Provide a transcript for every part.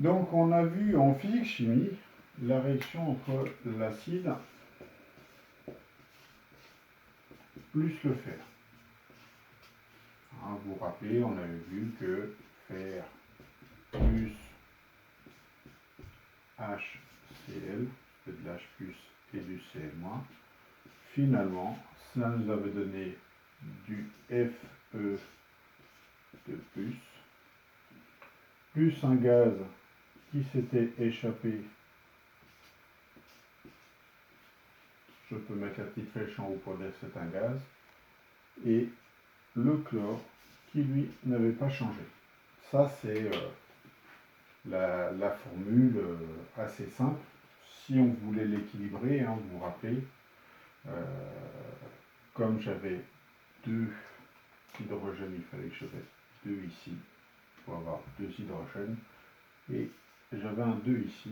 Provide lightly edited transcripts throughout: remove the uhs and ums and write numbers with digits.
Donc on a vu en physique-chimie la réaction entre l'acide plus le fer. Hein, vous vous rappelez, on avait vu que fer plus HCl, c'est de l'H plus et du Cl-, finalement, ça nous avait donné du Fe de plus un gaz qui s'était échappé. Je peux mettre la petite flèche en haut pour dire que c'est un gaz. Et le chlore qui, lui, n'avait pas changé. Ça, c'est la formule assez simple. Si on voulait l'équilibrer, hein, vous vous rappelez, comme j'avais 2 hydrogènes, il fallait que je mette 2 ici pour avoir 2 hydrogènes. Et j'avais un 2 ici,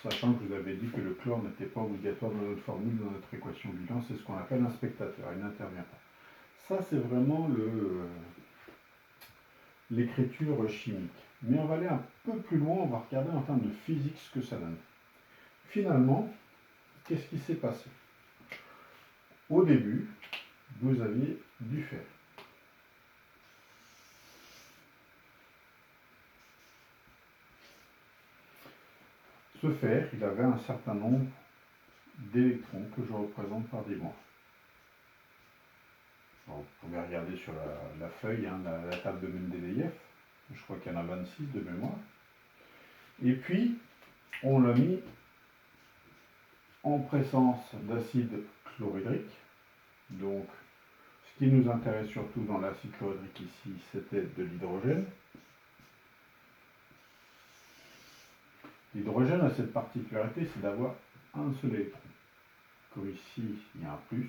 sachant que je vous avais dit que le chlore n'était pas obligatoire dans notre formule, dans notre équation bilan, c'est ce qu'on appelle un spectateur, il n'intervient pas. Ça, c'est vraiment l'écriture chimique. Mais on va aller un peu plus loin, on va regarder en termes de physique ce que ça donne. Finalement, qu'est-ce qui s'est passé? Au début, vous aviez du fer. Ce fer, il avait un certain nombre d'électrons que je représente par des mois. Vous pouvez regarder sur la feuille, hein, la table de Mendeleïev. Je crois qu'il y en a 26 de mémoire. Et puis, on l'a mis en présence d'acide chlorhydrique. Donc, ce qui nous intéresse surtout dans l'acide chlorhydrique ici, c'était de l'hydrogène. L'hydrogène a cette particularité, c'est d'avoir un seul électron. Comme ici, il y a un plus,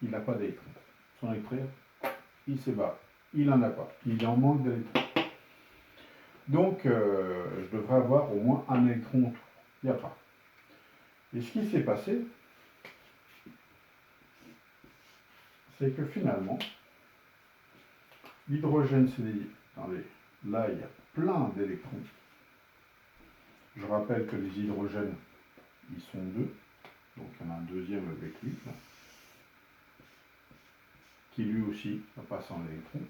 il n'a pas d'électron. Son électron, il se bat. Il n'en a pas. Il en manque d'électrons. Donc, je devrais avoir au moins un électron autour. Il n'y a pas. Et ce qui s'est passé, c'est que finalement, l'hydrogène s'est dit, attendez, là, il y a plein d'électrons. Je rappelle que les hydrogènes, ils sont 2. Donc, il y en a un deuxième avec lui, là, qui lui aussi va passer en électron.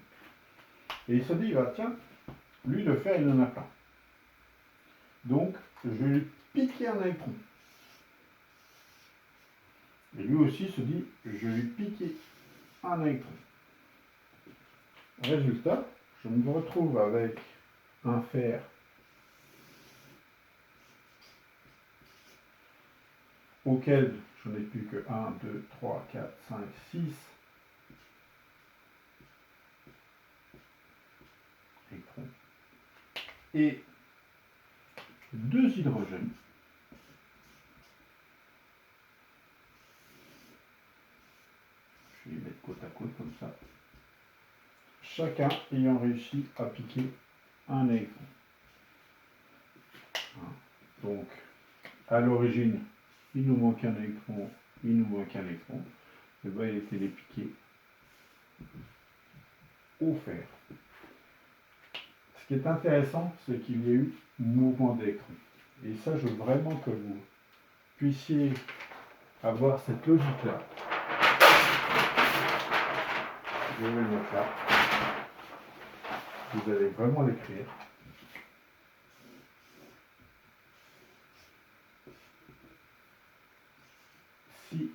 Et il se dit, bah, tiens, lui, le fer, il en a plein. Donc, je vais lui piquer un électron. Et lui aussi se dit, je vais lui piquer un électron. Résultat, je me retrouve avec un fer auquel je n'ai plus que 1, 2, 3, 4, 5, 6 électrons et 2 hydrogènes. Je vais les mettre côte à côte comme ça. Chacun ayant réussi à piquer un électron. Donc, à l'origine, il nous manque un électron, il nous manque un électron. Et bien, il était les piqué au fer. Ce qui est intéressant, c'est qu'il y a eu mouvement d'électrons. Et ça, je veux vraiment que vous puissiez avoir cette logique-là. Je vais le mettre là. Vous allez vraiment l'écrire. Si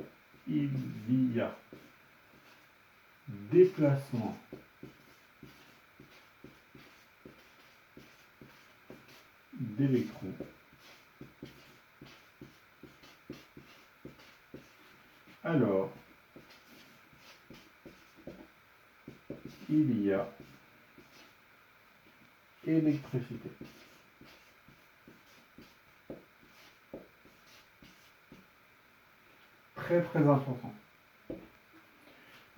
il y a déplacement d'électrons, alors il y a électricité. Très très important.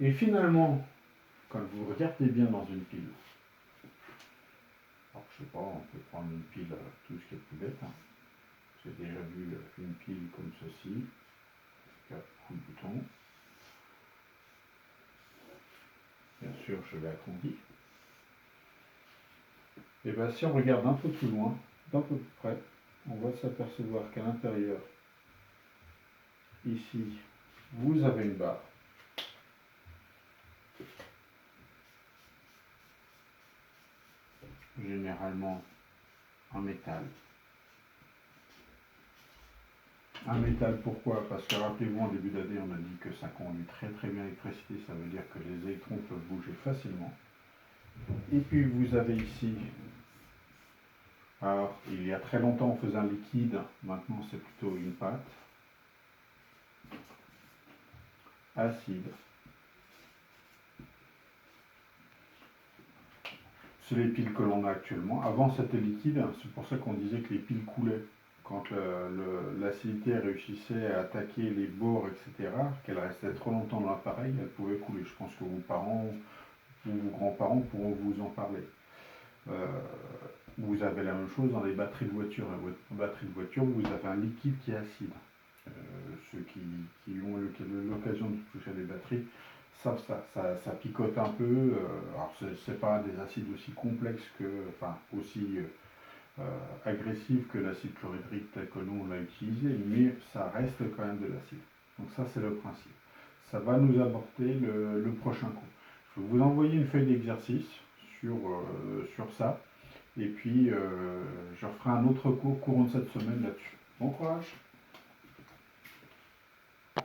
Et finalement, quand vous regardez bien dans une pile, alors je sais pas, on peut prendre une pile, tout ce qui est plus bête. Hein. J'ai déjà vu une pile comme ceci, qui a un bouton. Bien sûr, je l'ai agrandi. Et bien si on regarde un peu plus loin, d'à peu près, on va s'apercevoir qu'à l'intérieur, ici, vous avez une barre. Généralement en métal. Un métal, pourquoi? Parce que rappelez-vous, en début d'année, on a dit que ça conduit très très bien l'électricité, ça veut dire que les électrons peuvent bouger facilement. Et puis vous avez ici, alors il y a très longtemps on faisait un liquide, maintenant c'est plutôt une pâte, acide. C'est les piles que l'on a actuellement. Avant c'était liquide, c'est pour ça qu'on disait que les piles coulaient. Quand l'acidité réussissait à attaquer les bords, etc., qu'elle restait trop longtemps dans l'appareil, elle pouvait couler. Je pense que vos parents ou vos grands-parents pourront vous en parler. Vous avez la même chose dans les batteries de voiture. Dans votre batterie de voiture, vous avez un liquide qui est acide. Ceux qui ont l'occasion de toucher à des batteries savent ça. Ça picote un peu. Alors, c'est pas des acides aussi complexes que, enfin, aussi agressifs que l'acide chlorhydrique tel que nous on l'a utilisé, mais ça reste quand même de l'acide. Donc ça, c'est le principe. Ça va nous apporter le prochain cours. Je vais vous envoyer une feuille d'exercice sur ça. Et puis, je ferai un autre cours courant de cette semaine là-dessus. Bon courage!